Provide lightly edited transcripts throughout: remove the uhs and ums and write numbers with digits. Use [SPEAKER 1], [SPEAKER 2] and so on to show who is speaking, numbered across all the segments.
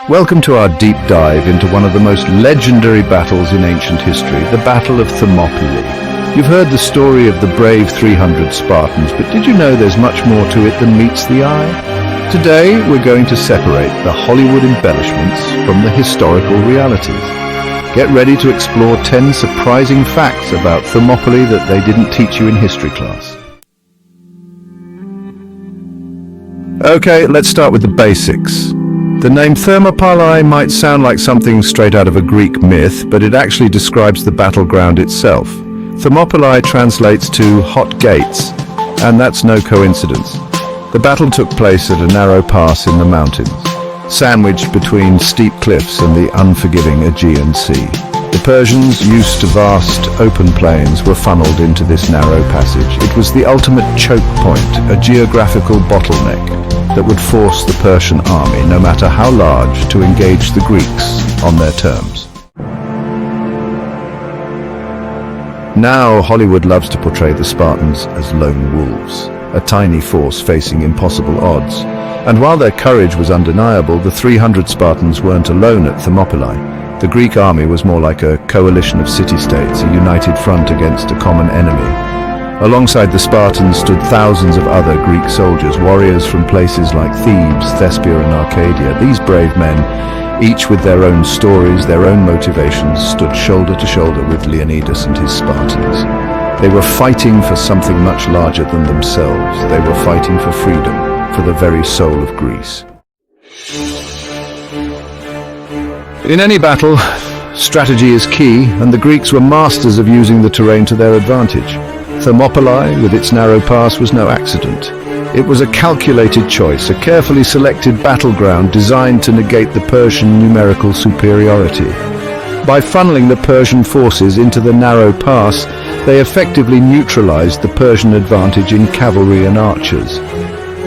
[SPEAKER 1] Welcome to our deep dive into one of the most legendary battles in ancient history, the Battle of Thermopylae. You've heard the story of the brave 300 Spartans, but did you know there's much more to it than meets the eye? Today, we're going to separate the Hollywood embellishments from the historical realities. Get ready to explore 10 surprising facts about Thermopylae that they didn't teach you in history class. Okay, let's start with the basics. The name Thermopylae might sound like something straight out of a Greek myth, but it actually describes the battleground itself. Thermopylae translates to hot gates, and that's no coincidence. The battle took place at a narrow pass in the mountains, sandwiched between steep cliffs and the unforgiving Aegean Sea. The Persians, used to vast open plains, were funneled into this narrow passage. It was the ultimate choke point, a geographical bottleneck that would force the Persian army, no matter how large, to engage the Greeks on their terms. Now Hollywood loves to portray the Spartans as lone wolves, a tiny force facing impossible odds. And while their courage was undeniable, the 300 Spartans weren't alone at Thermopylae. The Greek army was more like a coalition of city-states, a united front against a common enemy. Alongside the Spartans stood thousands of other Greek soldiers, warriors from places like Thebes, Thespia and Arcadia. These brave men, each with their own stories, their own motivations, stood shoulder to shoulder with Leonidas and his Spartans. They were fighting for something much larger than themselves. They were fighting for freedom, for the very soul of Greece. In any battle, strategy is key, and the Greeks were masters of using the terrain to their advantage. Thermopylae, with its narrow pass, was no accident. It was a calculated choice, a carefully selected battleground designed to negate the Persian numerical superiority. By funneling the Persian forces into the narrow pass, they effectively neutralized the Persian advantage in cavalry and archers.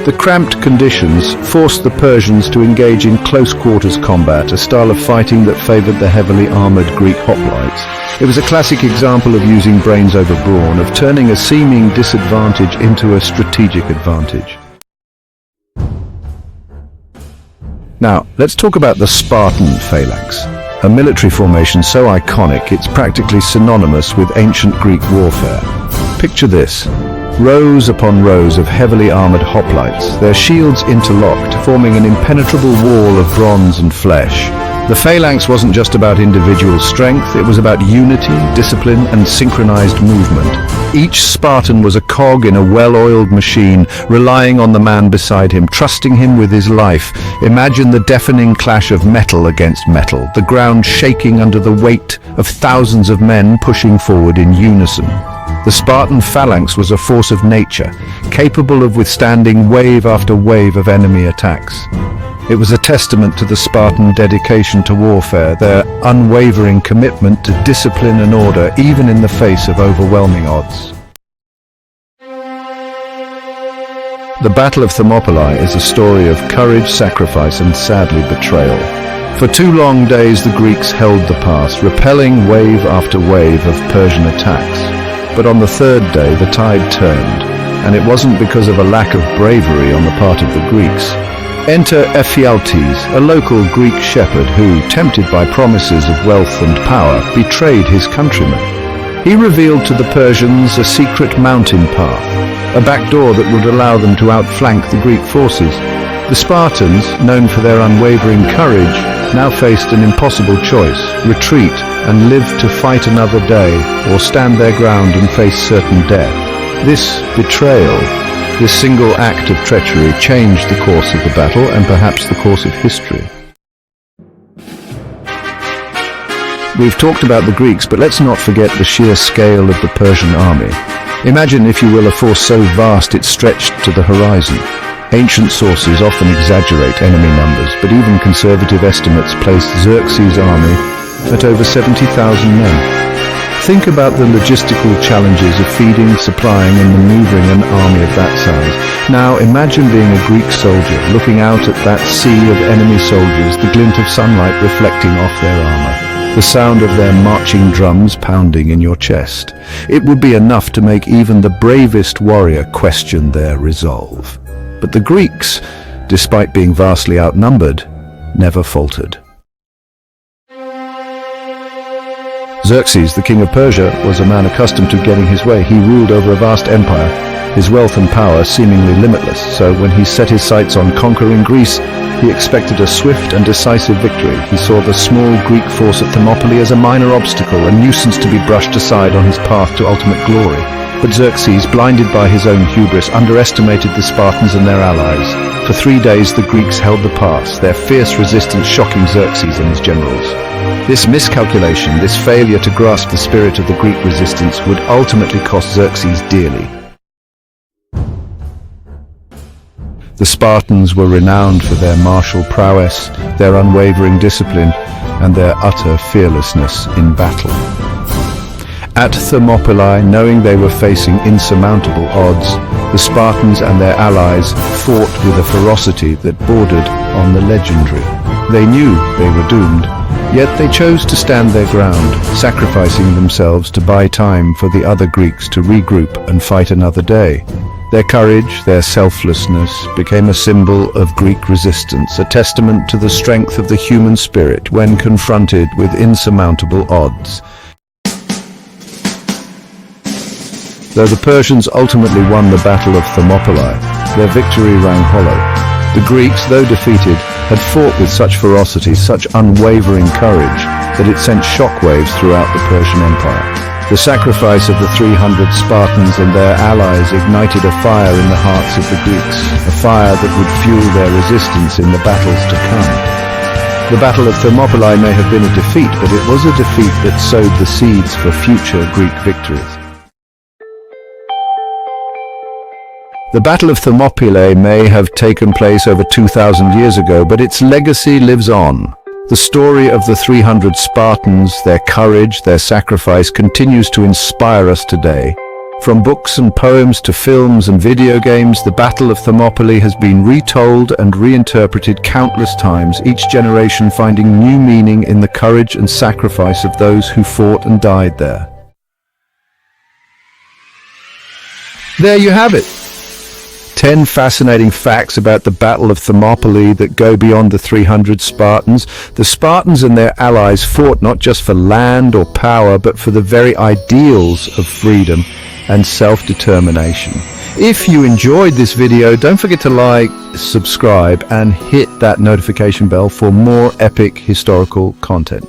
[SPEAKER 1] The cramped conditions forced the Persians to engage in close-quarters combat, a style of fighting that favored the heavily armored Greek hoplites. It was a classic example of using brains over brawn, of turning a seeming disadvantage into a strategic advantage. Now, let's talk about the Spartan phalanx, a military formation so iconic it's practically synonymous with ancient Greek warfare. Picture this. Rows upon rows of heavily armored hoplites, their shields interlocked, forming an impenetrable wall of bronze and flesh. The phalanx wasn't just about individual strength, it was about unity, discipline, and synchronized movement. Each Spartan was a cog in a well-oiled machine, relying on the man beside him, trusting him with his life. Imagine the deafening clash of metal against metal, the ground shaking under the weight of thousands of men pushing forward in unison. The Spartan phalanx was a force of nature, capable of withstanding wave after wave of enemy attacks. It was a testament to the Spartan dedication to warfare, their unwavering commitment to discipline and order, even in the face of overwhelming odds. The Battle of Thermopylae is a story of courage, sacrifice, and sadly betrayal. For 2 long days the Greeks held the pass, repelling wave after wave of Persian attacks. But on the 3rd day the tide turned, and it wasn't because of a lack of bravery on the part of the Greeks. Enter Ephialtes, a local Greek shepherd who, tempted by promises of wealth and power, betrayed his countrymen. He revealed to the Persians a secret mountain path, a back door that would allow them to outflank the Greek forces. The Spartans, known for their unwavering courage, now faced an impossible choice: retreat and live to fight another day, or stand their ground and face certain death. This betrayal, this single act of treachery, changed the course of the battle and perhaps the course of history. We've talked about the Greeks, but let's not forget the sheer scale of the Persian army. Imagine, if you will, a force so vast it stretched to the horizon. Ancient sources often exaggerate enemy numbers, but even conservative estimates place Xerxes' army at over 70,000 men. Think about the logistical challenges of feeding, supplying, and maneuvering an army of that size. Now imagine being a Greek soldier, looking out at that sea of enemy soldiers, the glint of sunlight reflecting off their armor, the sound of their marching drums pounding in your chest. It would be enough to make even the bravest warrior question their resolve. But the Greeks, despite being vastly outnumbered, never faltered. Xerxes, the king of Persia, was a man accustomed to getting his way. He ruled over a vast empire, his wealth and power seemingly limitless. So when he set his sights on conquering Greece, he expected a swift and decisive victory. He saw the small Greek force at Thermopylae as a minor obstacle, a nuisance to be brushed aside on his path to ultimate glory. But Xerxes, blinded by his own hubris, underestimated the Spartans and their allies. For 3 days the Greeks held the pass, their fierce resistance shocking Xerxes and his generals. This miscalculation, this failure to grasp the spirit of the Greek resistance, would ultimately cost Xerxes dearly. The Spartans were renowned for their martial prowess, their unwavering discipline, and their utter fearlessness in battle. At Thermopylae, knowing they were facing insurmountable odds, the Spartans and their allies fought with a ferocity that bordered on the legendary. They knew they were doomed, yet they chose to stand their ground, sacrificing themselves to buy time for the other Greeks to regroup and fight another day. Their courage, their selflessness, became a symbol of Greek resistance, a testament to the strength of the human spirit when confronted with insurmountable odds. Though the Persians ultimately won the Battle of Thermopylae, their victory rang hollow. The Greeks, though defeated, had fought with such ferocity, such unwavering courage, that it sent shockwaves throughout the Persian Empire. The sacrifice of the 300 Spartans and their allies ignited a fire in the hearts of the Greeks, a fire that would fuel their resistance in the battles to come. The Battle of Thermopylae may have been a defeat, but it was a defeat that sowed the seeds for future Greek victories. The Battle of Thermopylae may have taken place over 2,000 years ago, but its legacy lives on. The story of the 300 Spartans, their courage, their sacrifice, continues to inspire us today. From books and poems to films and video games, the Battle of Thermopylae has been retold and reinterpreted countless times, each generation finding new meaning in the courage and sacrifice of those who fought and died there. There you have it. 10 fascinating facts about the Battle of Thermopylae that go beyond the 300 Spartans. The Spartans and their allies fought not just for land or power, but for the very ideals of freedom and self-determination. If you enjoyed this video, don't forget to like, subscribe, and hit that notification bell for more epic historical content.